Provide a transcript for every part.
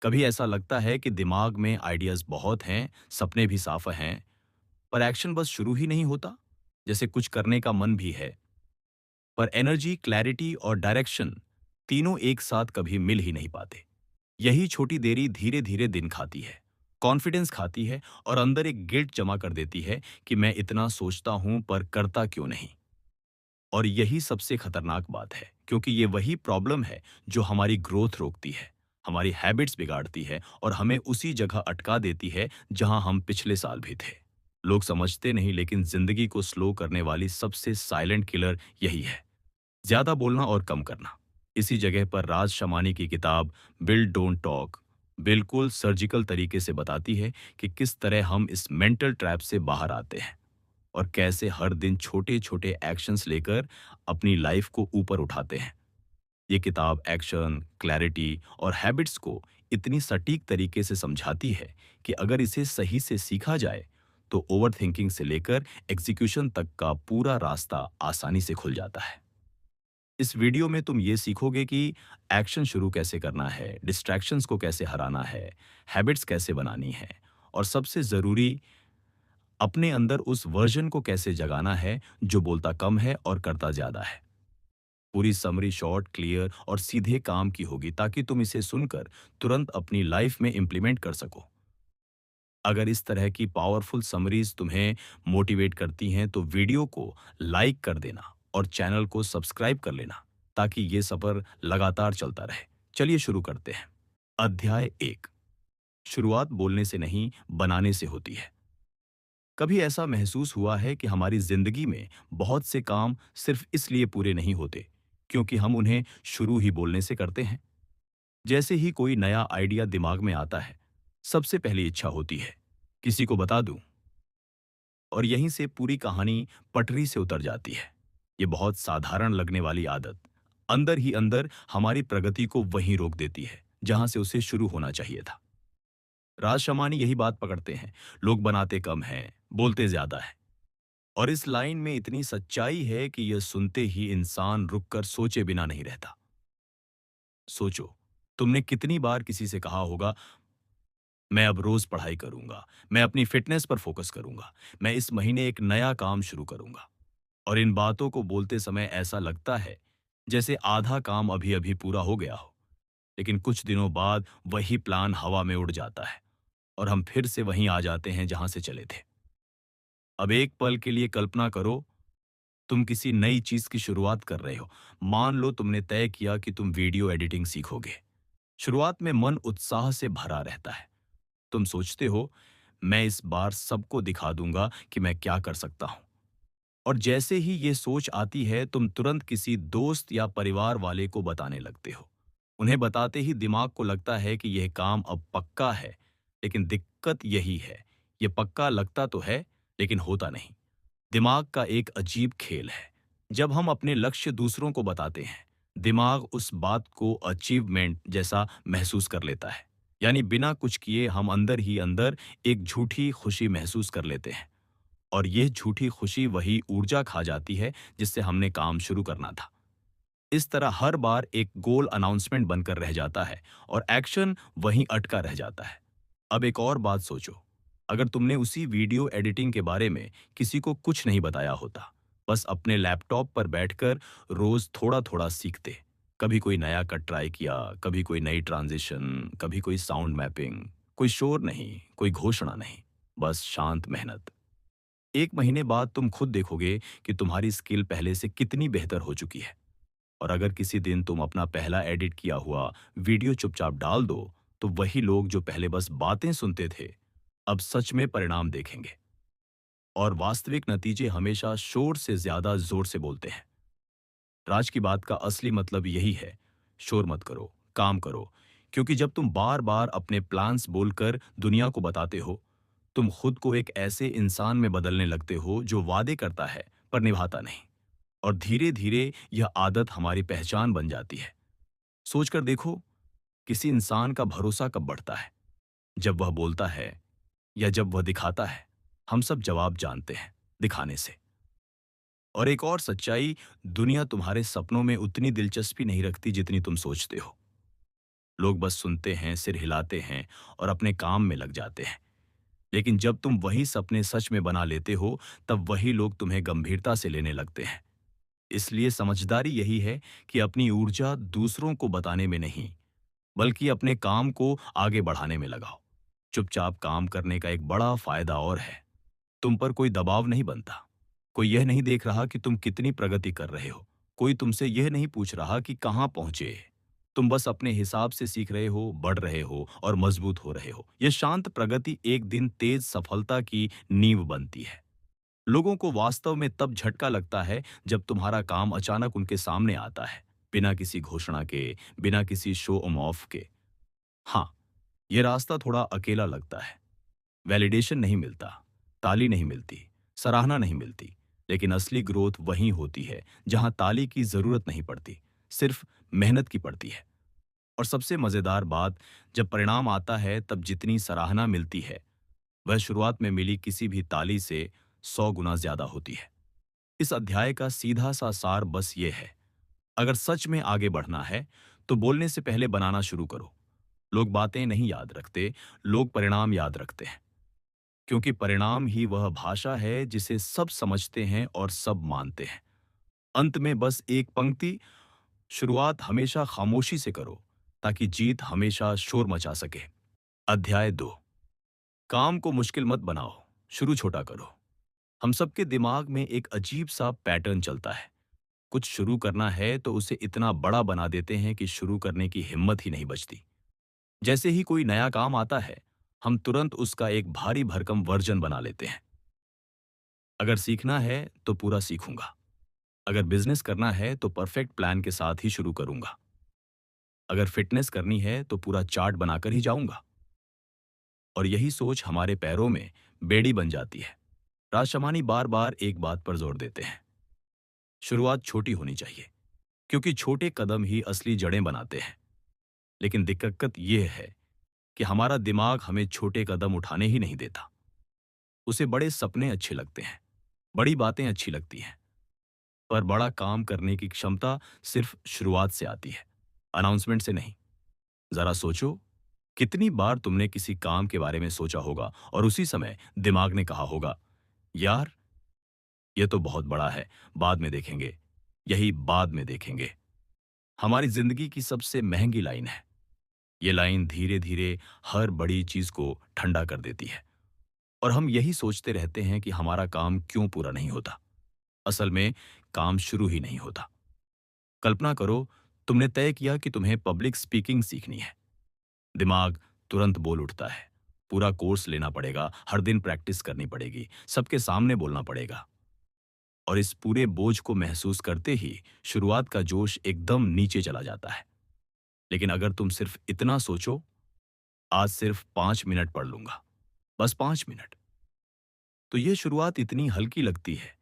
कभी ऐसा लगता है कि दिमाग में आइडियाज बहुत हैं, सपने भी साफ हैं, पर एक्शन बस शुरू ही नहीं होता। जैसे कुछ करने का मन भी है, पर एनर्जी, क्लैरिटी और डायरेक्शन तीनों एक साथ कभी मिल ही नहीं पाते। यही छोटी देरी धीरे धीरे दिन खाती है, कॉन्फिडेंस खाती है और अंदर एक गिल्ट जमा कर देती है कि मैं इतना सोचता हूं पर करता क्यों नहीं। और यही सबसे खतरनाक बात है, क्योंकि ये वही प्रॉब्लम है जो हमारी ग्रोथ रोकती है, हमारी हैबिट्स बिगाड़ती है और हमें उसी जगह अटका देती है जहां हम पिछले साल भी थे। लोग समझते नहीं, लेकिन जिंदगी को स्लो करने वाली सबसे साइलेंट किलर यही है, ज्यादा बोलना और कम करना। इसी जगह पर राज शमानी की किताब बिल्ड डोंट टॉक बिल्कुल सर्जिकल तरीके से बताती है कि किस तरह हम इस मेंटल ट्रैप से बाहर आते हैं और कैसे हर दिन छोटे छोटे एक्शंस लेकर अपनी लाइफ को ऊपर उठाते हैं। ये किताब एक्शन, क्लैरिटी और हैबिट्स को इतनी सटीक तरीके से समझाती है कि अगर इसे सही से सीखा जाए तो ओवरथिंकिंग से लेकर एग्जीक्यूशन तक का पूरा रास्ता आसानी से खुल जाता है। इस वीडियो में तुम ये सीखोगे कि एक्शन शुरू कैसे करना है, डिस्ट्रैक्शंस को कैसे हराना है, हैबिट्स कैसे बनानी है और सबसे ज़रूरी, अपने अंदर उस वर्जन को कैसे जगाना है जो बोलता कम है और करता ज़्यादा है। पूरी समरी शॉर्ट, क्लियर और सीधे काम की होगी ताकि तुम इसे सुनकर तुरंत अपनी लाइफ में इंप्लीमेंट कर सको। अगर इस तरह की पावरफुल समरीज तुम्हें मोटिवेट करती हैं तो वीडियो को लाइक कर देना और चैनल को सब्सक्राइब कर लेना ताकि ये सफर लगातार चलता रहे। चलिए शुरू करते हैं। अध्याय 1। शुरुआत बोलने से नहीं, बनाने से होती है। कभी ऐसा महसूस हुआ है कि हमारी जिंदगी में बहुत से काम सिर्फ इसलिए पूरे नहीं होते क्योंकि हम उन्हें शुरू ही बोलने से करते हैं। जैसे ही कोई नया आइडिया दिमाग में आता है, सबसे पहली इच्छा होती है किसी को बता दूं, और यहीं से पूरी कहानी पटरी से उतर जाती है। ये बहुत साधारण लगने वाली आदत अंदर ही अंदर हमारी प्रगति को वहीं रोक देती है जहां से उसे शुरू होना चाहिए था। राज शमानी यही बात पकड़ते हैं, लोग बनाते कम हैं, बोलते ज्यादा है। और इस लाइन में इतनी सच्चाई है कि यह सुनते ही इंसान रुककर सोचे बिना नहीं रहता। सोचो, तुमने कितनी बार किसी से कहा होगा, मैं अब रोज पढ़ाई करूंगा, मैं अपनी फिटनेस पर फोकस करूंगा, मैं इस महीने एक नया काम शुरू करूंगा। और इन बातों को बोलते समय ऐसा लगता है जैसे आधा काम अभी अभी पूरा हो गया हो। लेकिन कुछ दिनों बाद वही प्लान हवा में उड़ जाता है और हम फिर से वहीं आ जाते हैं जहां से चले थे। अब एक पल के लिए कल्पना करो, तुम किसी नई चीज की शुरुआत कर रहे हो। मान लो तुमने तय किया कि तुम वीडियो एडिटिंग सीखोगे। शुरुआत में मन उत्साह से भरा रहता है। तुम सोचते हो, मैं इस बार सबको दिखा दूंगा कि मैं क्या कर सकता हूं। और जैसे ही ये सोच आती है, तुम तुरंत किसी दोस्त या परिवार वाले को बताने लगते हो। उन्हें बताते ही दिमाग को लगता है कि यह काम अब पक्का है। लेकिन दिक्कत यही है, ये पक्का लगता तो है, लेकिन होता नहीं। दिमाग का एक अजीब खेल है। जब हम अपने लक्ष्य दूसरों को बताते हैं, दिमाग उस बात को अचीवमेंट जैसा महसूस कर लेता है। यानी बिना कुछ किए हम अंदर ही अंदर एक झूठी खुशी महसूस कर लेते हैं। और यह झूठी खुशी वही ऊर्जा खा जाती है जिससे हमने काम शुरू करना था। इस तरह हर बार एक गोल अनाउंसमेंट बनकर रह जाता है और एक्शन वहीं अटका रह जाता है। अब एक और बात सोचो, अगर तुमने उसी वीडियो एडिटिंग के बारे में किसी को कुछ नहीं बताया होता, बस अपने लैपटॉप पर बैठकर रोज थोड़ा थोड़ा सीखते, कभी कोई नया कट ट्राई किया, कभी कोई नई ट्रांजिशन, कभी कोई साउंड मैपिंग, कोई शोर नहीं, कोई घोषणा नहीं, बस शांत मेहनत। एक महीने बाद तुम खुद देखोगे कि तुम्हारी स्किल पहले से कितनी बेहतर हो चुकी है। और अगर किसी दिन तुम अपना पहला एडिट किया हुआ वीडियो चुपचाप डाल दो, तो वही लोग जो पहले बस बातें सुनते थे, अब सच में परिणाम देखेंगे। और वास्तविक नतीजे हमेशा शोर से ज्यादा जोर से बोलते हैं। राज की बात का असली मतलब यही है, शोर मत करो, काम करो। क्योंकि जब तुम बार बार अपने प्लान्स बोलकर दुनिया को बताते हो, तुम खुद को एक ऐसे इंसान में बदलने लगते हो जो वादे करता है पर निभाता नहीं। और धीरे धीरे यह आदत हमारी पहचान बन जाती है। सोचकर देखो, किसी इंसान का भरोसा कब बढ़ता है? जब वह बोलता है या जब वह दिखाता है? हम सब जवाब जानते हैं, दिखाने से। और एक और सच्चाई, दुनिया तुम्हारे सपनों में उतनी दिलचस्पी नहीं रखती जितनी तुम सोचते हो। लोग बस सुनते हैं, सिर हिलाते हैं और अपने काम में लग जाते हैं। लेकिन जब तुम वही सपने सच में बना लेते हो, तब वही लोग तुम्हें गंभीरता से लेने लगते हैं। इसलिए समझदारी यही है कि अपनी ऊर्जा दूसरों को बताने में नहीं, बल्कि अपने काम को आगे बढ़ाने में लगाओ। चुपचाप काम करने का एक बड़ा फायदा और है, तुम पर कोई दबाव नहीं बनता। कोई यह नहीं देख रहा कि तुम कितनी प्रगति कर रहे हो। कोई तुमसे यह नहीं पूछ रहा कि कहाँ पहुंचे। तुम बस अपने हिसाब से सीख रहे हो, बढ़ रहे हो और मजबूत हो रहे हो। यह शांत प्रगति एक दिन तेज सफलता की नींव बनती है। लोगों को वास्तव में तब झटका लगता है जब तुम्हारा काम अचानक उनके सामने आता है, बिना किसी घोषणा के, बिना किसी शो ऑफ के। हाँ, ये रास्ता थोड़ा अकेला लगता है। वैलिडेशन नहीं मिलता, ताली नहीं मिलती, सराहना नहीं मिलती, लेकिन असली ग्रोथ वहीं होती है जहां ताली की जरूरत नहीं पड़ती, सिर्फ मेहनत की पड़ती है। और सबसे मजेदार बात, जब परिणाम आता है तब जितनी सराहना मिलती है, वह शुरुआत में मिली किसी भी ताली से 100 गुना ज्यादा होती है। इस अध्याय का सीधा सा सार बस ये है, अगर सच में आगे बढ़ना है तो बोलने से पहले बनाना शुरू करो। लोग बातें नहीं याद रखते, लोग परिणाम याद रखते हैं। क्योंकि परिणाम ही वह भाषा है जिसे सब समझते हैं और सब मानते हैं। अंत में बस एक पंक्ति, शुरुआत हमेशा खामोशी से करो ताकि जीत हमेशा शोर मचा सके। अध्याय 2, काम को मुश्किल मत बनाओ, शुरू छोटा करो। हम सबके दिमाग में एक अजीब सा पैटर्न चलता है। कुछ शुरू करना है तो उसे इतना बड़ा बना देते हैं कि शुरू करने की हिम्मत ही नहीं बचती। जैसे ही कोई नया काम आता है, हम तुरंत उसका एक भारी भरकम वर्जन बना लेते हैं। अगर सीखना है तो पूरा सीखूंगा। अगर बिजनेस करना है तो परफेक्ट प्लान के साथ ही शुरू करूंगा। अगर फिटनेस करनी है तो पूरा चार्ट बनाकर ही जाऊंगा। और यही सोच हमारे पैरों में बेड़ी बन जाती है। राजशमानी बार बार एक बात पर जोर देते हैं, शुरुआत छोटी होनी चाहिए, क्योंकि छोटे कदम ही असली जड़ें बनाते हैं। लेकिन दिक्कत यह है कि हमारा दिमाग हमें छोटे कदम उठाने ही नहीं देता। उसे बड़े सपने अच्छे लगते हैं, बड़ी बातें अच्छी लगती हैं, पर बड़ा काम करने की क्षमता सिर्फ शुरुआत से आती है, अनाउंसमेंट से नहीं। जरा सोचो, कितनी बार तुमने किसी काम के बारे में सोचा होगा और उसी समय दिमाग ने कहा होगा, यार ये तो बहुत बड़ा है, बाद में देखेंगे, यही बाद में देखेंगे। हमारी जिंदगी की सबसे महंगी लाइन है। ये लाइन धीरे धीरे हर बड़ी चीज को ठंडा कर देती है। और हम यही सोचते रहते हैं कि हमारा काम क्यों पूरा नहीं होता। असल में काम शुरू ही नहीं होता। कल्पना करो, तुमने तय किया कि तुम्हें पब्लिक स्पीकिंग सीखनी है। दिमाग तुरंत बोल उठता है, पूरा कोर्स लेना पड़ेगा, हर दिन प्रैक्टिस करनी पड़ेगी, सबके सामने बोलना पड़ेगा। और इस पूरे बोझ को महसूस करते ही शुरुआत का जोश एकदम नीचे चला जाता है। लेकिन अगर तुम सिर्फ इतना सोचो, आज सिर्फ 5 मिनट पढ़ लूंगा, बस 5 मिनट, तो यह शुरुआत इतनी हल्की लगती है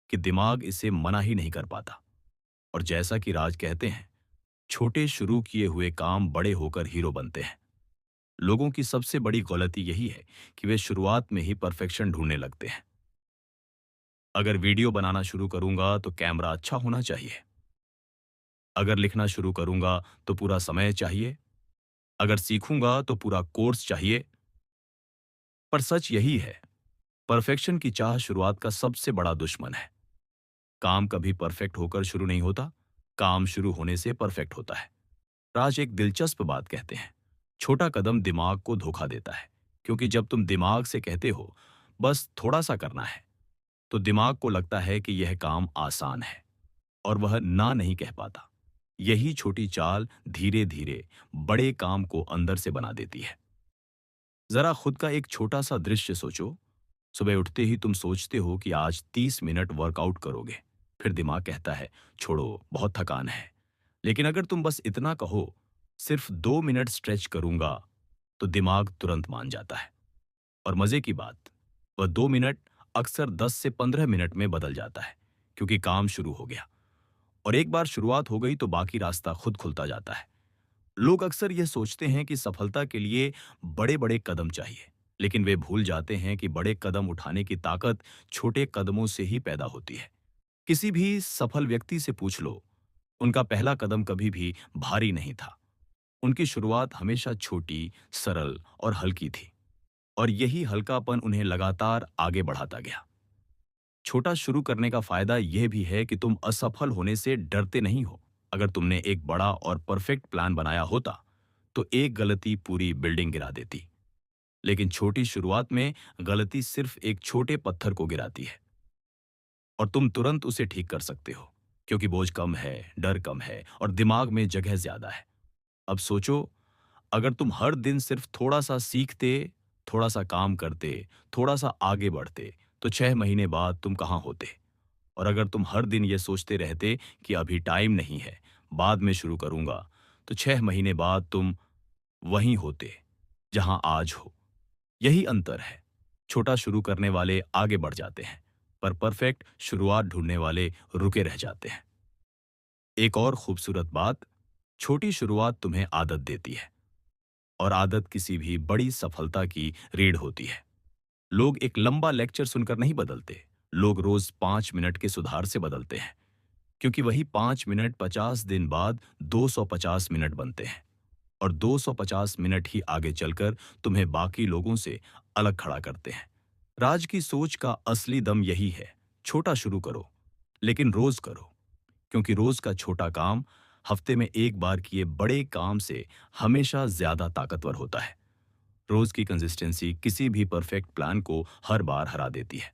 कि दिमाग इसे मना ही नहीं कर पाता। और जैसा कि राज कहते हैं, छोटे शुरू किए हुए काम बड़े होकर हीरो बनते हैं। लोगों की सबसे बड़ी गलती यही है कि वे शुरुआत में ही परफेक्शन ढूंढने लगते हैं। अगर वीडियो बनाना शुरू करूंगा तो कैमरा अच्छा होना चाहिए। अगर लिखना शुरू करूंगा तो पूरा समय चाहिए। अगर सीखूंगा तो पूरा कोर्स चाहिए। पर सच यही है, परफेक्शन की चाह शुरुआत का सबसे बड़ा दुश्मन है। काम कभी परफेक्ट होकर शुरू नहीं होता, काम शुरू होने से परफेक्ट होता है। राज एक दिलचस्प बात कहते हैं, छोटा कदम दिमाग को धोखा देता है। क्योंकि जब तुम दिमाग से कहते हो बस थोड़ा सा करना है, तो दिमाग को लगता है कि यह काम आसान है और वह ना नहीं कह पाता। यही छोटी चाल धीरे धीरे बड़े काम को अंदर से बना देती है। जरा खुद का एक छोटा सा दृश्य सोचो। सुबह उठते ही तुम सोचते हो कि आज 30 मिनट वर्कआउट करोगे। फिर दिमाग कहता है, छोड़ो, बहुत थकान है। लेकिन अगर तुम बस इतना कहो, सिर्फ 2 मिनट स्ट्रेच करूंगा, तो दिमाग तुरंत मान जाता है। और मजे की बात, वह 2 मिनट अक्सर 10 से 15 मिनट में बदल जाता है, क्योंकि काम शुरू हो गया। और एक बार शुरुआत हो गई तो बाकी रास्ता खुद खुलता जाता है। लोग अक्सर यह सोचते हैं कि सफलता के लिए बड़े बड़े कदम चाहिए, लेकिन वे भूल जाते हैं कि बड़े कदम उठाने की ताकत छोटे कदमों से ही पैदा होती है। किसी भी सफल व्यक्ति से पूछ लो, उनका पहला कदम कभी भी भारी नहीं था। उनकी शुरुआत हमेशा छोटी, सरल और हल्की थी, और यही हल्कापन उन्हें लगातार आगे बढ़ाता गया। छोटा शुरू करने का फायदा यह भी है कि तुम असफल होने से डरते नहीं हो। अगर तुमने एक बड़ा और परफेक्ट प्लान बनाया होता, तो एक गलती पूरी बिल्डिंग गिरा देती। लेकिन छोटी शुरुआत में गलती सिर्फ एक छोटे पत्थर को गिराती है, और तुम तुरंत उसे ठीक कर सकते हो, क्योंकि बोझ कम है, डर कम है और दिमाग में जगह ज्यादा है। अब सोचो, अगर तुम हर दिन सिर्फ थोड़ा सा सीखते, थोड़ा सा काम करते, थोड़ा सा आगे बढ़ते, तो 6 महीने बाद तुम कहाँ होते? और अगर तुम हर दिन ये सोचते रहते कि अभी टाइम नहीं है, बाद में शुरू करूंगा, तो 6 महीने बाद तुम वहीं होते जहां आज हो। यही अंतर है। छोटा शुरू करने वाले आगे बढ़ जाते हैं, पर परफेक्ट शुरुआत ढूंढने वाले रुके रह जाते हैं। एक और खूबसूरत बात, छोटी शुरुआत तुम्हें आदत देती है, और आदत किसी भी बड़ी सफलता की रीढ़ होती है। लोग एक लंबा लेक्चर सुनकर नहीं बदलते, लोग रोज 5 मिनट के सुधार से बदलते हैं, क्योंकि वही 5 मिनट 50 दिन बाद 250 मिनट बनते हैं, और 250 मिनट ही आगे चलकर तुम्हें बाकी लोगों से अलग खड़ा करते हैं। राज की सोच का असली दम यही है। छोटा शुरू करो, लेकिन रोज करो, क्योंकि रोज का छोटा काम हफ्ते में एक बार किए बड़े काम से हमेशा ज्यादा ताकतवर होता है। रोज की कंसिस्टेंसी किसी भी परफेक्ट प्लान को हर बार हरा देती है,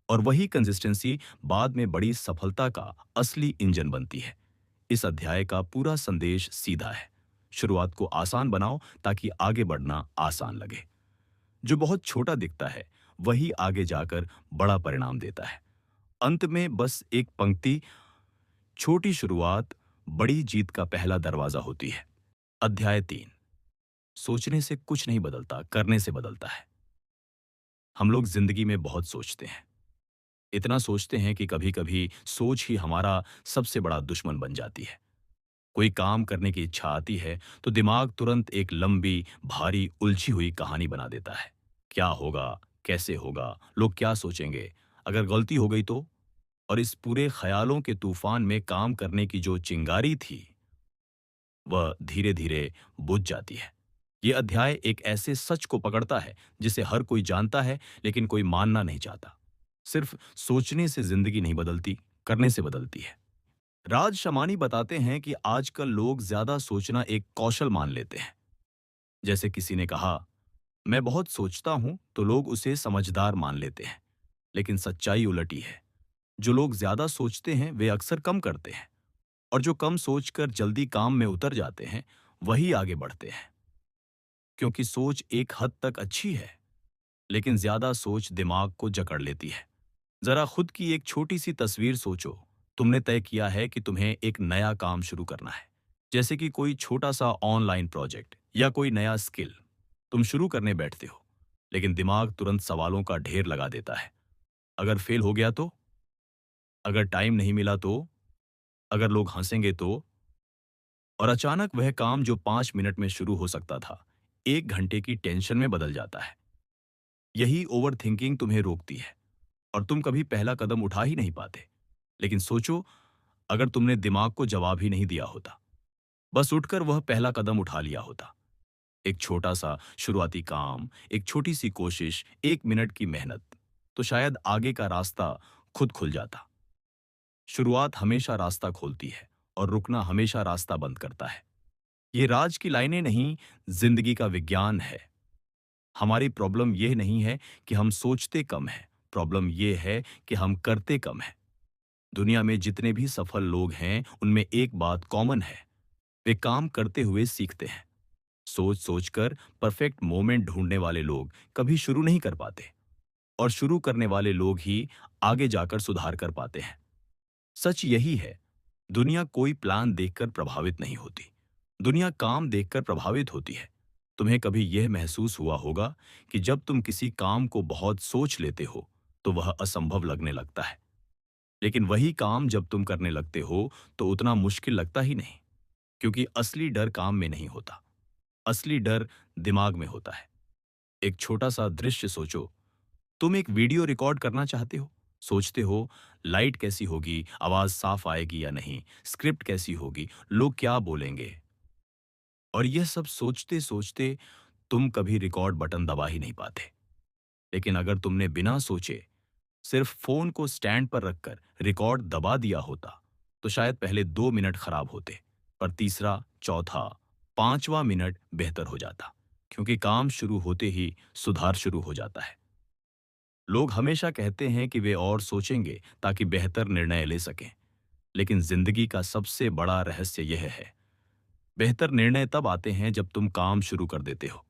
और वही कंसिस्टेंसी बाद में बड़ी सफलता का असली इंजन बनती है। इस अध्याय का पूरा संदेश सीधा है। शुरुआत को आसान बनाओ ताकि आगे बढ़ना आसान लगे। जो बहुत छोटा दिखता है, वही आगे जाकर बड़ा परिणाम देता है। अंत में बस एक पंक्ति, छोटी शुरुआत बड़ी जीत का पहला दरवाजा होती है। अध्याय 3। सोचने से कुछ नहीं बदलता, करने से बदलता है। हम लोग जिंदगी में बहुत सोचते हैं। इतना सोचते हैं कि कभी-कभी सोच ही हमारा सबसे बड़ा दुश्मन बन जाती है। कोई काम करने की इच्छा आती है, तो दिमाग तुरंत एक लंबी, भारी, उलझी हुई कहानी बना देता है। क्या होगा? कैसे होगा? लोग क्या सोचेंगे? अगर गलती हो गई तो? और इस पूरे ख्यालों के तूफान में काम करने की जो चिंगारी थी, वह धीरे-धीरे बुझ जाती है। ये अध्याय एक ऐसे सच को पकड़ता है जिसे हर कोई जानता है, लेकिन कोई मानना नहीं चाहता। सिर्फ सोचने से जिंदगी नहीं बदलती, करने से बदलती है। राज शमानी बताते हैं कि आजकल लोग ज्यादा सोचना एक कौशल मान लेते हैं। जैसे किसी ने कहा, मैं बहुत सोचता हूं, तो लोग उसे समझदार मान लेते हैं। लेकिन सच्चाई उलटी है। जो लोग ज्यादा सोचते हैं, वे अक्सर कम करते हैं, और जो कम सोचकर जल्दी काम में उतर जाते हैं, वही आगे बढ़ते हैं। क्योंकि सोच एक हद तक अच्छी है, लेकिन ज्यादा सोच दिमाग को जकड़ लेती है। जरा खुद की एक छोटी सी तस्वीर सोचो। तुमने तय किया है कि तुम्हें एक नया काम शुरू करना है, जैसे कि कोई छोटा सा ऑनलाइन प्रोजेक्ट या कोई नया स्किल। तुम शुरू करने बैठते हो, लेकिन दिमाग तुरंत सवालों का ढेर लगा देता है। अगर फेल हो गया तो? अगर टाइम नहीं मिला तो? अगर लोग हंसेंगे तो? और अचानक वह काम जो 5 मिनट में शुरू हो सकता था, 1 घंटे की टेंशन में बदल जाता है। यही ओवर थिंकिंग तुम्हें रोकती है, और तुम कभी पहला कदम उठा ही नहीं पाते। लेकिन सोचो, अगर तुमने दिमाग को जवाब ही नहीं दिया होता, बस उठकर वह पहला कदम उठा लिया होता। एक छोटा सा शुरुआती काम, एक छोटी सी कोशिश, 1 मिनट की मेहनत, तो शायद आगे का रास्ता खुद खुल जाता। शुरुआत हमेशा रास्ता खोलती है, और रुकना हमेशा रास्ता बंद करता है। ये राज की लाइनें नहीं, जिंदगी का विज्ञान है। हमारी प्रॉब्लम यह नहीं है कि हम सोचते कम हैं, प्रॉब्लम यह है कि हम करते कम हैं। दुनिया में जितने भी सफल लोग हैं, उनमें एक बात कॉमन है, वे काम करते हुए सीखते हैं। सोच सोचकर परफेक्ट मोमेंट ढूंढने वाले लोग कभी शुरू नहीं कर पाते, और शुरू करने वाले लोग ही आगे जाकर सुधार कर पाते हैं। सच यही है, दुनिया कोई प्लान देखकर प्रभावित नहीं होती, दुनिया काम देखकर प्रभावित होती है। तुम्हें कभी यह महसूस हुआ होगा कि जब तुम किसी काम को बहुत सोच लेते हो, तो वह असंभव लगने लगता है। लेकिन वही काम जब तुम करने लगते हो, तो उतना मुश्किल लगता ही नहीं, क्योंकि असली डर काम में नहीं होता, असली डर दिमाग में होता है। एक छोटा सा दृश्य सोचो। तुम एक वीडियो रिकॉर्ड करना चाहते हो। सोचते हो, लाइट कैसी होगी, आवाज साफ आएगी या नहीं, स्क्रिप्ट कैसी होगी, लोग क्या बोलेंगे। और यह सब सोचते सोचते तुम कभी रिकॉर्ड बटन दबा ही नहीं पाते। लेकिन अगर तुमने बिना सोचे सिर्फ फोन को स्टैंड पर रखकर रिकॉर्ड दबा दिया होता, तो शायद पहले 2 मिनट खराब होते, पर तीसरा, चौथा, पांचवा मिनट बेहतर हो जाता, क्योंकि काम शुरू होते ही सुधार शुरू हो जाता है। लोग हमेशा कहते हैं कि वे और सोचेंगे ताकि बेहतर निर्णय ले सकें, लेकिन जिंदगी का सबसे बड़ा रहस्य यह है, बेहतर निर्णय तब आते हैं जब तुम काम शुरू कर देते हो,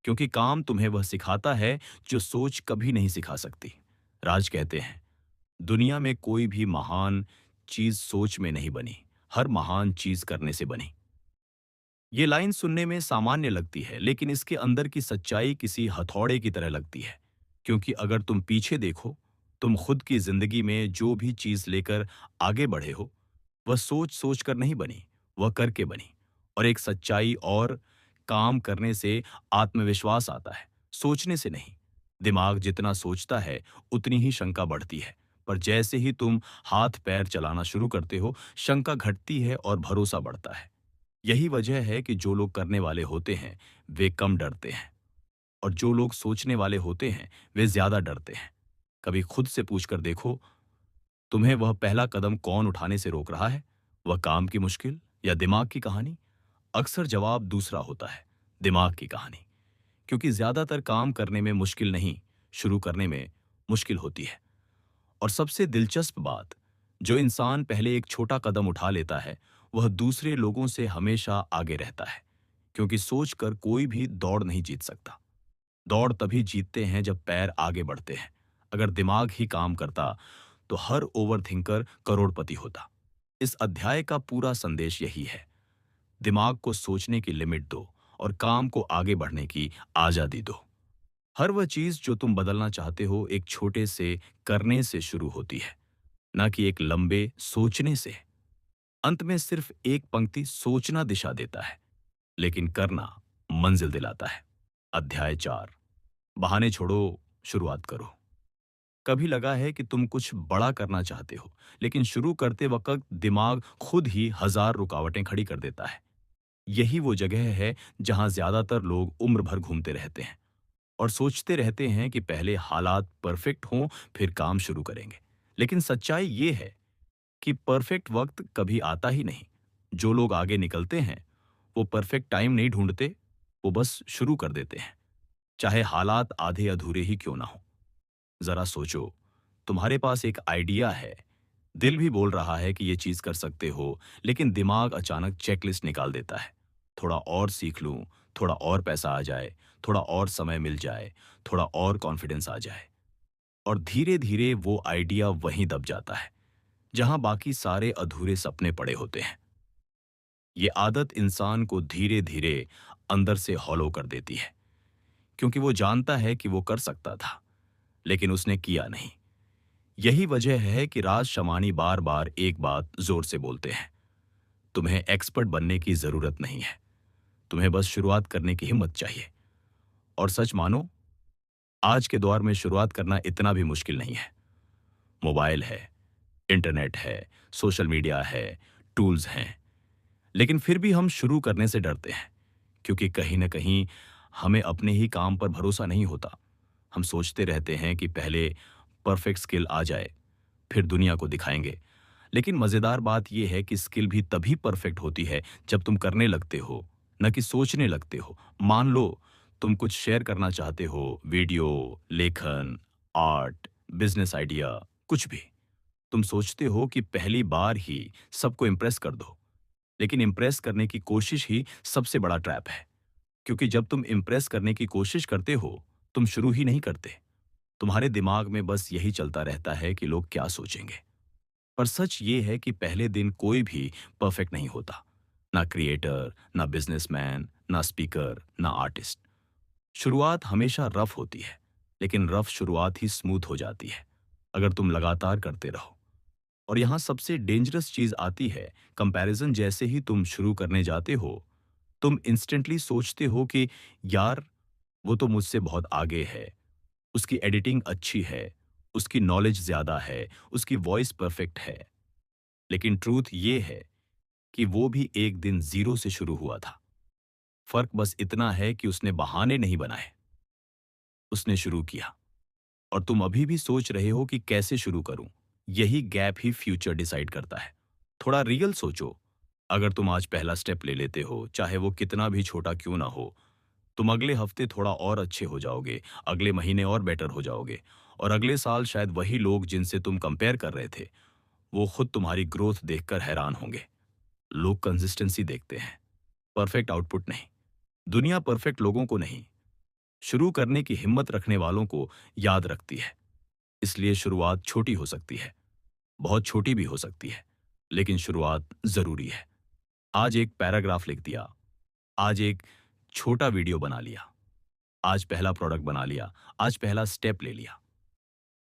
क्योंकि काम तुम्हें वह सिखाता है जो सोच कभी नहीं सिखा सकती। राज कहते हैं, दुनिया में कोई भी महान चीज सोच में नहीं बनी, हर महान चीज करने से बनी। ये लाइन सुनने में सामान्य लगती है, लेकिन इसके अंदर की सच्चाई किसी हथौड़े की तरह लगती है। क्योंकि अगर तुम पीछे देखो, तुम खुद की जिंदगी में जो भी चीज लेकर आगे बढ़े हो, वह सोच सोच कर नहीं बनी, वह करके बनी। और एक सच्चाई और, काम करने से आत्मविश्वास आता है, सोचने से नहीं। दिमाग जितना सोचता है उतनी ही शंका बढ़ती है, पर जैसे ही तुम हाथ पैर चलाना शुरू करते हो, शंका घटती है और भरोसा बढ़ता है। यही वजह है कि जो लोग करने वाले होते हैं वे कम डरते हैं, और जो लोग सोचने वाले होते हैं वे ज्यादा डरते हैं। कभी खुद से पूछकर देखो, तुम्हें वह पहला कदम कौन उठाने से रोक रहा है? वह काम की मुश्किल या दिमाग की कहानी? अक्सर जवाब दूसरा होता है, दिमाग की कहानी। क्योंकि ज्यादातर काम करने में मुश्किल नहीं, शुरू करने में मुश्किल होती है। और सबसे दिलचस्प बात, जो इंसान पहले एक छोटा कदम उठा लेता है, वह दूसरे लोगों से हमेशा आगे रहता है। क्योंकि सोचकर कोई भी दौड़ नहीं जीत सकता। दौड़ तभी जीतते हैं जब पैर आगे बढ़ते हैं। अगर दिमाग ही काम करता, तो हर ओवरथिंकर करोड़पति होता। इस अध्याय का पूरा संदेश यही है, दिमाग को सोचने की लिमिट दो और काम को आगे बढ़ने की आजादी दो। हर वह चीज जो तुम बदलना चाहते हो एक छोटे से करने से शुरू होती है, ना कि एक लंबे सोचने से। अंत में सिर्फ एक पंक्ति सोचना दिशा देता है, लेकिन करना मंजिल दिलाता है। अध्याय 4, बहाने छोड़ो, शुरुआत करो। कभी लगा है कि तुम कुछ बड़ा करना चाहते हो, लेकिन शुरू करते वक्त दिमाग खुद ही हजार रुकावटें खड़ी कर देता है। यही वो जगह है जहां ज्यादातर लोग उम्र भर घूमते रहते हैं और सोचते रहते हैं कि पहले हालात परफेक्ट हों, फिर काम शुरू करेंगे। लेकिन सच्चाई ये है कि परफेक्ट वक्त कभी आता ही नहीं। जो लोग आगे निकलते हैं वो परफेक्ट टाइम नहीं ढूंढते, वो बस शुरू कर देते हैं, चाहे हालात आधे अधूरे ही क्यों ना हो। जरा सोचो, तुम्हारे पास एक आइडिया है, दिल भी बोल रहा है कि ये चीज कर सकते हो, लेकिन दिमाग अचानक चेकलिस्ट निकाल देता है। थोड़ा और सीख लूं, थोड़ा और पैसा आ जाए, थोड़ा और समय मिल जाए, थोड़ा और कॉन्फिडेंस आ जाए। और धीरे धीरे वो आइडिया वहीं दब जाता है, जहां बाकी सारे अधूरे सपने पड़े होते हैं। ये आदत इंसान को धीरे धीरे अंदर से हॉलो कर देती है, क्योंकि वो जानता है कि वो कर सकता था, लेकिन उसने किया नहीं। यही वजह है कि राज शमानी बार बार एक बात जोर से बोलते हैं, तुम्हें एक्सपर्ट बनने की जरूरत नहीं है, तुम्हें बस शुरुआत करने की हिम्मत चाहिए। और सच मानो, आज के दौर में शुरुआत करना इतना भी मुश्किल नहीं है। मोबाइल है, इंटरनेट है, सोशल मीडिया है, टूल्स हैं, लेकिन फिर भी हम शुरू करने से डरते हैं, क्योंकि कहीं ना कहीं हमें अपने ही काम पर भरोसा नहीं होता। हम सोचते रहते हैं कि पहले परफेक्ट स्किल आ जाए, फिर दुनिया को दिखाएंगे। लेकिन मजेदार बात यह है कि स्किल भी तभी परफेक्ट होती है जब तुम करने लगते हो, न कि सोचने लगते हो। मान लो तुम कुछ शेयर करना चाहते हो, वीडियो, लेखन, आर्ट, बिजनेस आइडिया, कुछ भी। तुम सोचते हो कि पहली बार ही सबको इंप्रेस कर दो, लेकिन इंप्रेस करने की कोशिश ही सबसे बड़ा ट्रैप है। क्योंकि जब तुम इंप्रेस करने की कोशिश करते हो, तुम शुरू ही नहीं करते। तुम्हारे दिमाग में बस यही चलता रहता है कि लोग क्या सोचेंगे। पर सच ये है कि पहले दिन कोई भी परफेक्ट नहीं होता, ना क्रिएटर, ना बिजनेसमैन, ना स्पीकर, ना आर्टिस्ट। शुरुआत हमेशा रफ होती है, लेकिन रफ शुरुआत ही स्मूथ हो जाती है अगर तुम लगातार करते रहो। और यहां सबसे डेंजरस चीज आती है, कंपैरिजन। जैसे ही तुम शुरू करने जाते हो, तुम इंस्टेंटली सोचते हो कि यार, वो तो मुझसे बहुत आगे है, उसकी एडिटिंग अच्छी है, उसकी नॉलेज ज्यादा है, उसकी वॉइस परफेक्ट है। लेकिन ट्रूथ ये है कि वो भी एक दिन जीरो से शुरू हुआ था। फर्क बस इतना है कि उसने बहाने नहीं बनाए, उसने शुरू किया। और तुम अभी भी सोच रहे हो कि कैसे शुरू करूं। यही गैप ही फ्यूचर डिसाइड करता है। थोड़ा रियल सोचो। अगर तुम आज पहला स्टेप ले लेते हो, चाहे वो कितना भी छोटा क्यों ना हो, तुम अगले हफ्ते थोड़ा और अच्छे हो जाओगे, अगले महीने और बेटर हो जाओगे, और अगले साल शायद वही लोग जिनसे तुम कंपेयर कर रहे थे, वो खुद तुम्हारी ग्रोथ देखकर हैरान होंगे। लोग कंसिस्टेंसी देखते हैं, परफेक्ट आउटपुट नहीं। दुनिया परफेक्ट लोगों को नहीं, शुरू करने की हिम्मत रखने वालों को याद रखती है। इसलिए शुरुआत छोटी हो सकती है, बहुत छोटी भी हो सकती है, लेकिन शुरुआत जरूरी है। आज एक पैराग्राफ लिख दिया, आज एक छोटा वीडियो बना लिया, आज पहला प्रोडक्ट बना लिया, आज पहला स्टेप ले लिया।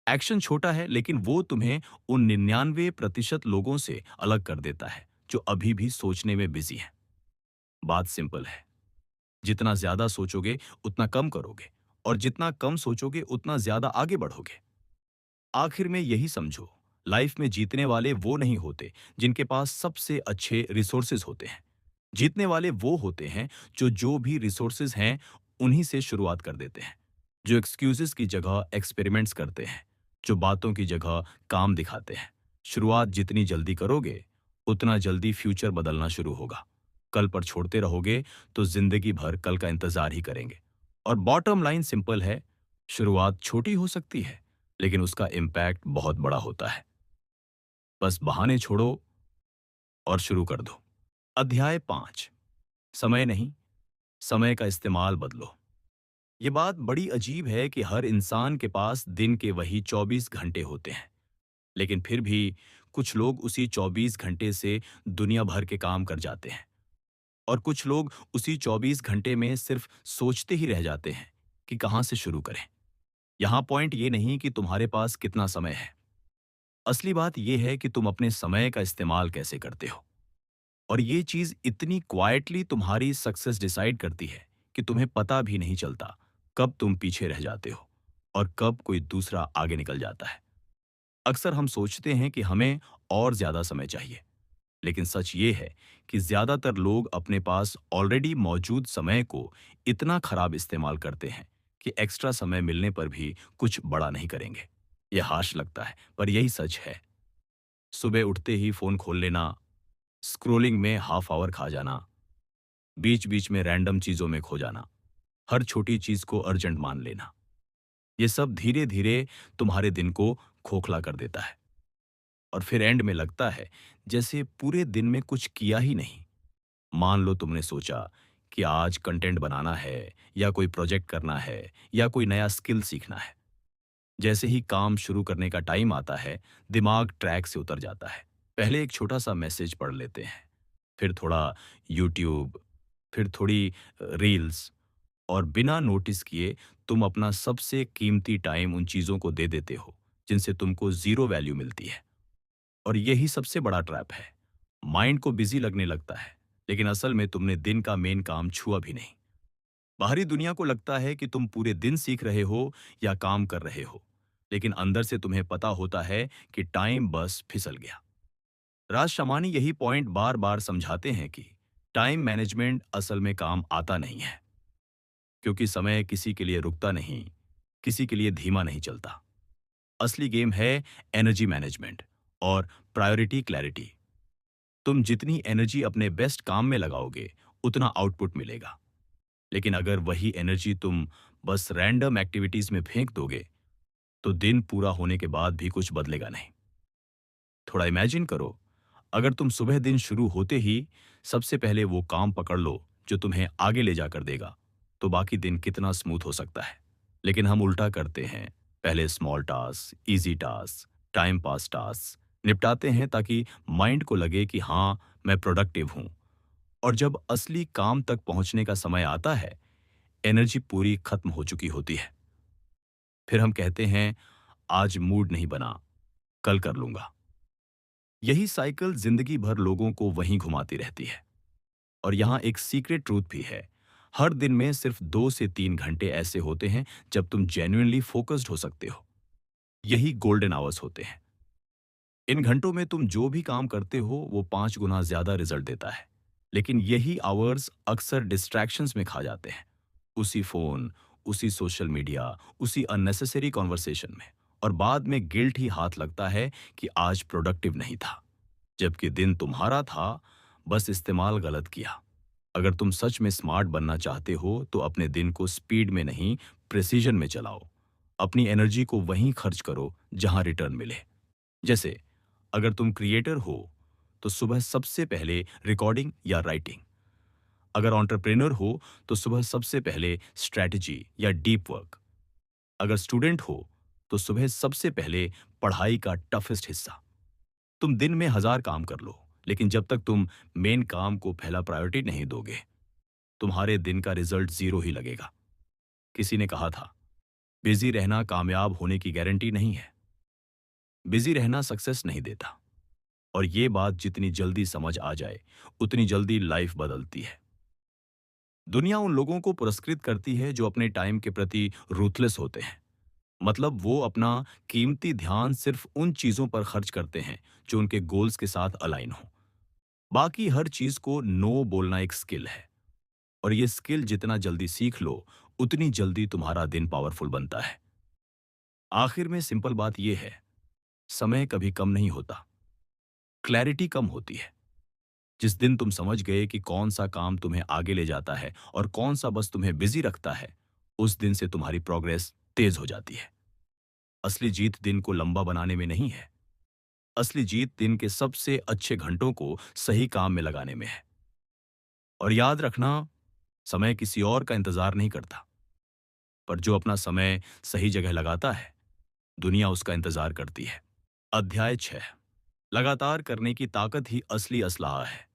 एक्शन छोटा है, लेकिन वो तुम्हें उन 99% लोगों से अलग कर देता है जो अभी भी सोचने में बिजी हैं। बात सिंपल है, जितना ज्यादा सोचोगे उतना कम करोगे, और जितना कम सोचोगे उतना ज्यादा आगे बढ़ोगे। आखिर में यही समझो, लाइफ में जीतने वाले वो नहीं होते जिनके पास सबसे अच्छे रिसोर्सेज होते हैं। जीतने वाले वो होते हैं जो भी रिसोर्सेज हैं उन्हीं से शुरुआत कर देते हैं, जो एक्सक्यूजेस की जगह एक्सपेरिमेंट्स करते हैं, जो बातों की जगह काम दिखाते हैं। शुरुआत जितनी जल्दी करोगे उतना जल्दी फ्यूचर बदलना शुरू होगा। कल पर छोड़ते रहोगे तो जिंदगी भर कल का इंतजार ही करेंगे। और बॉटम लाइन सिंपल है, शुरुआत छोटी हो सकती है, लेकिन उसका इम्पैक्ट बहुत बड़ा होता है। बस बहाने छोड़ो और शुरू कर दो। अध्याय 5, समय नहीं, समय का इस्तेमाल बदलो। ये बात बड़ी अजीब है कि हर इंसान के पास दिन के वही 24 घंटे होते हैं, लेकिन फिर भी कुछ लोग उसी 24 घंटे से दुनिया भर के काम कर जाते हैं, और कुछ लोग उसी 24 घंटे में सिर्फ सोचते ही रह जाते हैं कि कहां से शुरू करें। यहां पॉइंट ये नहीं कि तुम्हारे पास कितना समय है, असली बात यह है कि तुम अपने समय का इस्तेमाल कैसे करते हो। और ये चीज इतनी क्वाइटली तुम्हारी सक्सेस डिसाइड करती है कि तुम्हें पता भी नहीं चलता कब तुम पीछे रह जाते हो और कब कोई दूसरा आगे निकल जाता है। अक्सर हम सोचते हैं कि हमें और ज्यादा समय चाहिए, लेकिन सच ये है कि ज्यादातर लोग अपने पास ऑलरेडी मौजूद समय को इतना खराब इस्तेमाल करते हैं कि एक्स्ट्रा समय मिलने पर भी कुछ बड़ा नहीं करेंगे। यह हाश लगता है, पर यही सच है। सुबह उठते ही फोन खोल लेना, स्क्रोलिंग में हाफ आवर खा जाना, बीच बीच में रैंडम चीजों में खो जाना, हर छोटी चीज को अर्जेंट मान लेना, ये सब धीरे धीरे तुम्हारे दिन को खोखला कर देता है। और फिर एंड में लगता है जैसे पूरे दिन में कुछ किया ही नहीं। मान लो तुमने सोचा कि आज कंटेंट बनाना है, या कोई प्रोजेक्ट करना है, या कोई नया स्किल सीखना है। जैसे ही काम शुरू करने का टाइम आता है, दिमाग ट्रैक से उतर जाता है। पहले एक छोटा सा मैसेज पढ़ लेते हैं, फिर थोड़ा यूट्यूब, फिर थोड़ी रील्स, और बिना नोटिस किए तुम अपना सबसे कीमती टाइम उन चीज़ों को दे देते हो जिनसे तुमको ज़ीरो वैल्यू मिलती है। और यही सबसे बड़ा ट्रैप है। माइंड को बिजी लगने लगता है, लेकिन असल में तुमने दिन का मेन काम छुआ भी नहीं। बाहरी दुनिया को लगता है कि तुम पूरे दिन सीख रहे हो या काम कर रहे हो, लेकिन अंदर से तुम्हें पता होता है कि टाइम बस फिसल गया। राज शमानी यही पॉइंट बार बार समझाते हैं कि टाइम मैनेजमेंट असल में काम आता नहीं है, क्योंकि समय किसी के लिए रुकता नहीं, किसी के लिए धीमा नहीं चलता। असली गेम है एनर्जी मैनेजमेंट और प्रायोरिटी क्लैरिटी। तुम जितनी एनर्जी अपने बेस्ट काम में लगाओगे उतना आउटपुट मिलेगा, लेकिन अगर वही एनर्जी तुम बस रैंडम एक्टिविटीज में फेंक दोगे तो दिन पूरा होने के बाद भी कुछ बदलेगा नहीं। थोड़ा इमेजिन करो, अगर तुम सुबह दिन शुरू होते ही सबसे पहले वो काम पकड़ लो जो तुम्हें आगे ले जाकर देगा, तो बाकी दिन कितना स्मूथ हो सकता है। लेकिन हम उल्टा करते हैं, पहले small task, easy task, time pass task निपटाते हैं ताकि माइंड को लगे कि हाँ, मैं प्रोडक्टिव हूं। और जब असली काम तक पहुंचने का समय आता है, एनर्जी पूरी खत्म हो चुकी होती है। फिर हम कहते हैं आज मूड नहीं बना, कल कर लूंगा। यही साइकिल जिंदगी भर लोगों को वहीं घुमाती रहती है। और यहाँ एक सीक्रेट ट्रूथ भी है, हर दिन में सिर्फ 2 से 3 घंटे ऐसे होते हैं जब तुम जेन्युइनली फोकस्ड हो सकते हो। यही गोल्डन आवर्स होते हैं। इन घंटों में तुम जो भी काम करते हो वो 5 गुना ज्यादा रिजल्ट देता है। लेकिन यही आवर्स अक्सर डिस्ट्रैक्शंस में खा जाते हैं। उसी फ़ोन, उसी सोशल मीडिया, उसी अननेसेसरी कन्वर्सेशन में, और बाद में गिल्ट ही हाथ लगता है कि आज प्रोडक्टिव नहीं था। जबकि दिन तुम्हारा था, बस इस्तेमाल गलत किया। अगर तुम सच में स्मार्ट बनना चाहते हो, तो अपने दिन को स्पीड में नहीं, प्रिसीजन में चलाओ। अपनी एनर्जी को वहीं खर्च करो जहां रिटर्न मिले। जैसे, अगर तुम क्रिएटर हो, तो सुबह सबसे पहले रिकॉर्डिंग या राइटिंग। अगर एंटरप्रेन्योर हो, तो सुबह सबसे पहले स्ट्रैटेजी या डीप वर्क। अगर स्टूडेंट हो, तो सुबह सबसे पहले पढ़ाई का टफेस्ट हिस्सा। तुम दिन में 1000 काम कर लो, लेकिन जब तक तुम मेन काम को पहला प्रायोरिटी नहीं दोगे, तुम्हारे दिन का रिजल्ट जीरो ही लगेगा। किसी ने कहा था, बिजी रहना कामयाब होने की गारंटी नहीं है। बिजी रहना सक्सेस नहीं देता। और ये बात जितनी जल्दी समझ आ जाए, उतनी जल्दी लाइफ बदलती है। दुनिया उन लोगों को पुरस्कृत करती है जो अपने टाइम के प्रति रूथलेस होते हैं। मतलब वो अपना कीमती ध्यान सिर्फ उन चीजों पर खर्च करते हैं जो उनके गोल्स के साथ अलाइन हो। बाकी हर चीज को नो बोलना एक स्किल है, और ये स्किल जितना जल्दी सीख लो, उतनी जल्दी तुम्हारा दिन पावरफुल बनता है। आखिर में सिंपल बात यह है, समय कभी कम नहीं होता, क्लैरिटी कम होती है। जिस दिन तुम समझ गए कि कौन सा काम तुम्हें आगे ले जाता है और कौन सा बस तुम्हें बिजी रखता है, उस दिन से तुम्हारी प्रोग्रेस तेज हो जाती है। असली जीत दिन को लंबा बनाने में नहीं है। असली जीत दिन के सबसे अच्छे घंटों को सही काम में लगाने में है। और याद रखना, समय किसी और का इंतजार नहीं करता, पर जो अपना समय सही जगह लगाता है, दुनिया उसका इंतजार करती है। अध्याय 6, लगातार करने की ताकत ही असली असलाह है।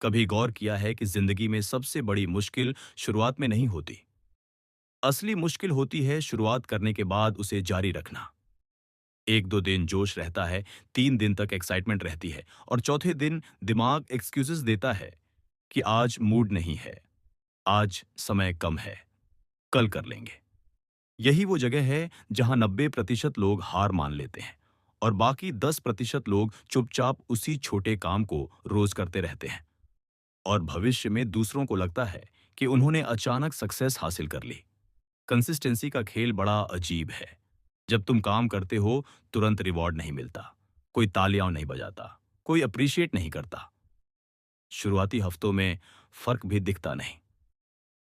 कभी गौर किया है कि जिंदगी में सबसे बड़ी मुश्किल शुरुआत में नहीं होती। असली मुश्किल होती है शुरुआत करने के बाद उसे जारी रखना। 1-2 दिन जोश रहता है, 3 दिन तक एक्साइटमेंट रहती है, और चौथे दिन दिमाग एक्सक्यूजेस देता है कि आज मूड नहीं है, आज समय कम है, कल कर लेंगे। यही वो जगह है जहां 90% लोग हार मान लेते हैं, और बाकी 10% लोग चुपचाप उसी छोटे काम को रोज करते रहते हैं। और भविष्य में दूसरों को लगता है कि उन्होंने अचानक सक्सेस हासिल कर ली। कंसिस्टेंसी का खेल बड़ा अजीब है। जब तुम काम करते हो, तुरंत रिवॉर्ड नहीं मिलता, कोई तालियां नहीं बजाता, कोई अप्रिशिएट नहीं करता। शुरुआती हफ्तों में फर्क भी दिखता नहीं,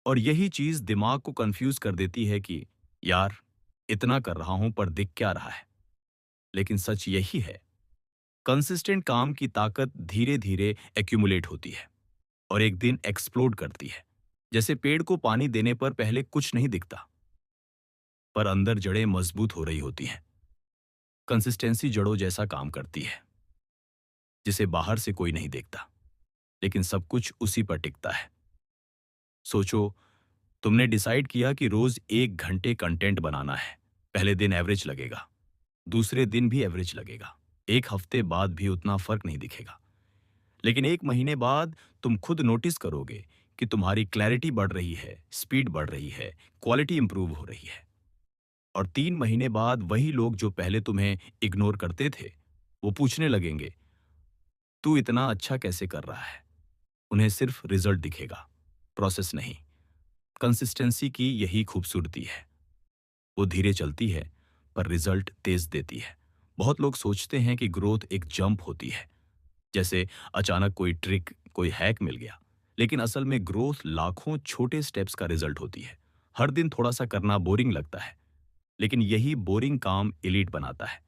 और यही चीज दिमाग को कंफ्यूज कर देती है कि यार, इतना कर रहा हूं पर दिख क्या रहा है। लेकिन सच यही है, कंसिस्टेंट काम की ताकत धीरे धीरे एक्यूमुलेट होती है और एक दिन एक्सप्लोड करती है। जैसे पेड़ को पानी देने पर पहले कुछ नहीं दिखता, पर अंदर जड़ें मजबूत हो रही होती हैं। कंसिस्टेंसी जड़ों जैसा काम करती है, जिसे बाहर से कोई नहीं देखता, लेकिन सब कुछ उसी पर टिकता है। सोचो, तुमने डिसाइड किया कि रोज 1 घंटे कंटेंट बनाना है। पहले दिन एवरेज लगेगा, दूसरे दिन भी एवरेज लगेगा, एक हफ्ते बाद भी उतना फर्क नहीं दिखेगा। लेकिन 1 महीने बाद तुम खुद नोटिस करोगे कि तुम्हारी क्लैरिटी बढ़ रही है, स्पीड बढ़ रही है, क्वालिटी इंप्रूव हो रही है। और 3 महीने बाद वही लोग जो पहले तुम्हें इग्नोर करते थे, वो पूछने लगेंगे, तू इतना अच्छा कैसे कर रहा है। उन्हें सिर्फ रिजल्ट दिखेगा, प्रोसेस नहीं। कंसिस्टेंसी की यही खूबसूरती है, वो धीरे चलती है पर रिजल्ट तेज देती है। बहुत लोग सोचते हैं कि ग्रोथ एक जंप होती है, जैसे अचानक कोई ट्रिक, कोई हैक मिल गया। लेकिन असल में ग्रोथ लाखों छोटे स्टेप्स का रिजल्ट होती है। हर दिन थोड़ा सा करना बोरिंग लगता है, लेकिन यही बोरिंग काम एलीट बनाता है।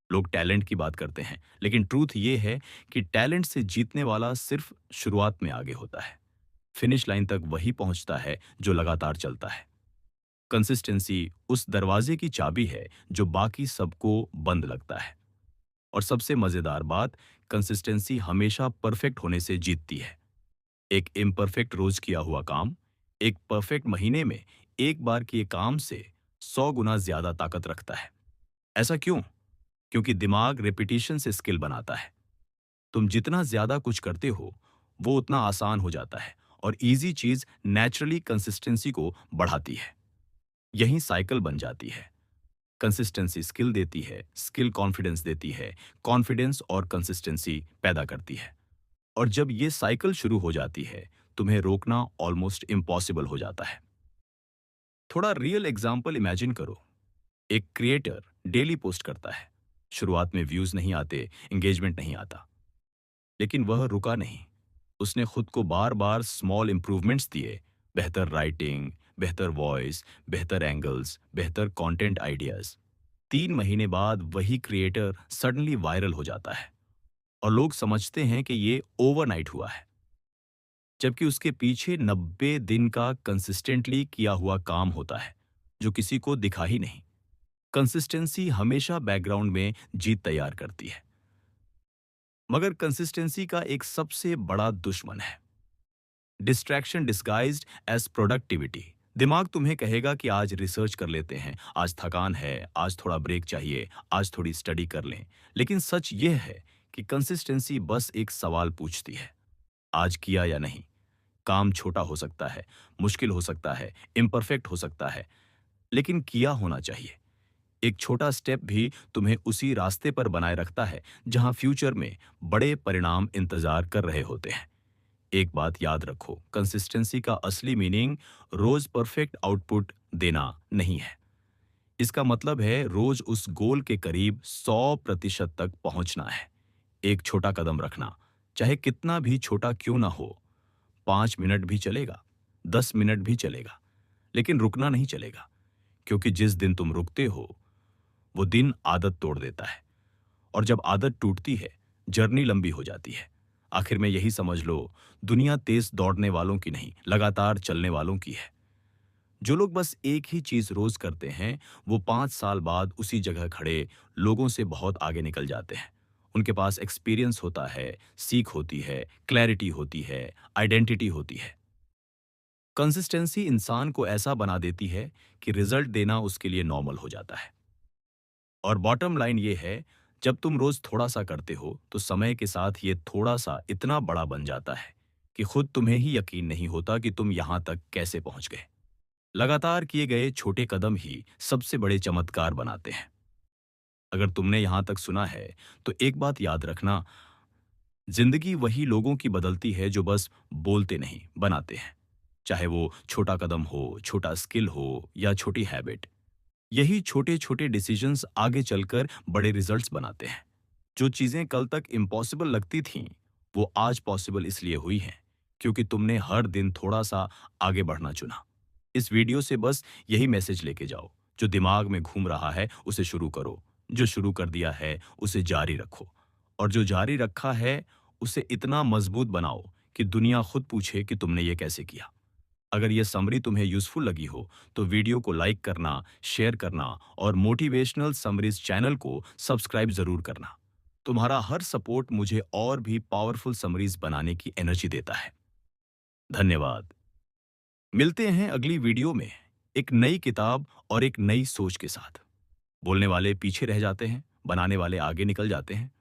लोग टैलेंट की बात करते हैं, लेकिन ट्रूथ ये है कि टैलेंट से जीतने वाला सिर्फ शुरुआत में आगे होता है। फिनिश लाइन तक वही पहुंचता है जो लगातार चलता है। कंसिस्टेंसी उस दरवाजे की चाबी है जो बाकी सबको बंद लगता है। और सबसे मजेदार बात, कंसिस्टेंसी हमेशा परफेक्ट होने से जीतती है। एक इम्परफेक्ट रोज किया हुआ काम, एक परफेक्ट महीने में एक बार किए काम से 100 गुना ज्यादा ताकत रखता है। ऐसा क्यों? क्योंकि दिमाग रिपीटिशन से स्किल बनाता है। तुम जितना ज्यादा कुछ करते हो, वो उतना आसान हो जाता है, और इजी चीज नेचुरली कंसिस्टेंसी को बढ़ाती है। यही साइकिल बन जाती है। कंसिस्टेंसी स्किल देती है, स्किल कॉन्फिडेंस देती है, कॉन्फिडेंस और कंसिस्टेंसी पैदा करती है। और जब ये साइकिल शुरू हो जाती है, तुम्हें रोकना ऑलमोस्ट इम्पॉसिबल हो जाता है। थोड़ा रियल एग्जाम्पल इमेजिन करो। एक क्रिएटर डेली पोस्ट करता है। शुरुआत में व्यूज नहीं आते, एंगेजमेंट नहीं आता, लेकिन वह रुका नहीं। उसने खुद को बार बार स्मॉल इंप्रूवमेंट्स दिए। बेहतर राइटिंग, बेहतर वॉइस, बेहतर एंगल्स, बेहतर कंटेंट आइडियाज। 3 महीने बाद वही क्रिएटर सडनली वायरल हो जाता है और लोग समझते हैं कि ये ओवरनाइट हुआ है, जबकि उसके पीछे 90 दिन का कंसिस्टेंटली किया हुआ काम होता है जो किसी को दिखा ही नहीं। कंसिस्टेंसी हमेशा बैकग्राउंड में जीत तैयार करती है, मगर कंसिस्टेंसी का एक सबसे बड़ा दुश्मन है डिस्ट्रैक्शन डिस्गाइज्ड एज प्रोडक्टिविटी। दिमाग तुम्हें कहेगा कि आज रिसर्च कर लेते हैं, आज थकान है, आज थोड़ा ब्रेक चाहिए, आज थोड़ी स्टडी कर लें। लेकिन सच यह है कि कंसिस्टेंसी बस एक सवाल पूछती है, आज किया या नहीं। काम छोटा हो सकता है, मुश्किल हो सकता है, इम्परफेक्ट हो सकता है, लेकिन किया होना चाहिए। एक छोटा स्टेप भी तुम्हें उसी रास्ते पर बनाए रखता है जहां फ्यूचर में बड़े परिणाम इंतजार कर रहे होते हैं। एक बात याद रखो, कंसिस्टेंसी का असली मीनिंग रोज परफेक्ट आउटपुट देना नहीं है। इसका मतलब है रोज उस गोल के करीब 100% तक पहुंचना है। एक छोटा कदम रखना, चाहे कितना भी छोटा क्यों ना हो। 5 मिनट भी चलेगा, 10 मिनट भी चलेगा, लेकिन रुकना नहीं चलेगा, क्योंकि जिस दिन तुम रुकते हो वो दिन आदत तोड़ देता है। और जब आदत टूटती है, जर्नी लंबी हो जाती है। आखिर में यही समझ लो, दुनिया तेज दौड़ने वालों की नहीं, लगातार चलने वालों की है। जो लोग बस एक ही चीज रोज करते हैं, वो 5 साल बाद उसी जगह खड़े लोगों से बहुत आगे निकल जाते हैं। उनके पास एक्सपीरियंस होता है, सीख होती है, क्लैरिटी होती है, आइडेंटिटी होती है। कंसिस्टेंसी इंसान को ऐसा बना देती है कि रिजल्ट देना उसके लिए नॉर्मल हो जाता है। और बॉटम लाइन ये है, जब तुम रोज थोड़ा सा करते हो तो समय के साथ ये थोड़ा सा इतना बड़ा बन जाता है कि खुद तुम्हें ही यकीन नहीं होता कि तुम यहां तक कैसे पहुंच गए। लगातार किए गए छोटे कदम ही सबसे बड़े चमत्कार बनाते हैं। अगर तुमने यहां तक सुना है तो एक बात याद रखना, जिंदगी वही लोगों की बदलती है जो बस बोलते नहीं, बनाते हैं। चाहे वो छोटा कदम हो, छोटा स्किल हो या छोटी हैबिट। यही छोटे छोटे डिसीजंस आगे चलकर बड़े रिजल्ट्स बनाते हैं। जो चीजें कल तक इम्पॉसिबल लगती थीं, वो आज पॉसिबल इसलिए हुई हैं क्योंकि तुमने हर दिन थोड़ा सा आगे बढ़ना चुना। इस वीडियो से बस यही मैसेज लेके जाओ, जो दिमाग में घूम रहा है उसे शुरू करो, जो शुरू कर दिया है उसे जारी रखो, और जो जारी रखा है उसे इतना मजबूत बनाओ कि दुनिया खुद पूछे कि तुमने ये कैसे किया। अगर ये समरी तुम्हें यूज़फुल लगी हो तो वीडियो को लाइक करना, शेयर करना और मोटिवेशनल समरीज चैनल को सब्सक्राइब ज़रूर करना। तुम्हारा हर सपोर्ट मुझे और भी पावरफुल समरीज बनाने की एनर्जी देता है। धन्यवाद। मिलते हैं अगली वीडियो में एक नई किताब और एक नई सोच के साथ। बोलने वाले पीछे रह जाते हैं, बनाने वाले आगे निकल जाते हैं।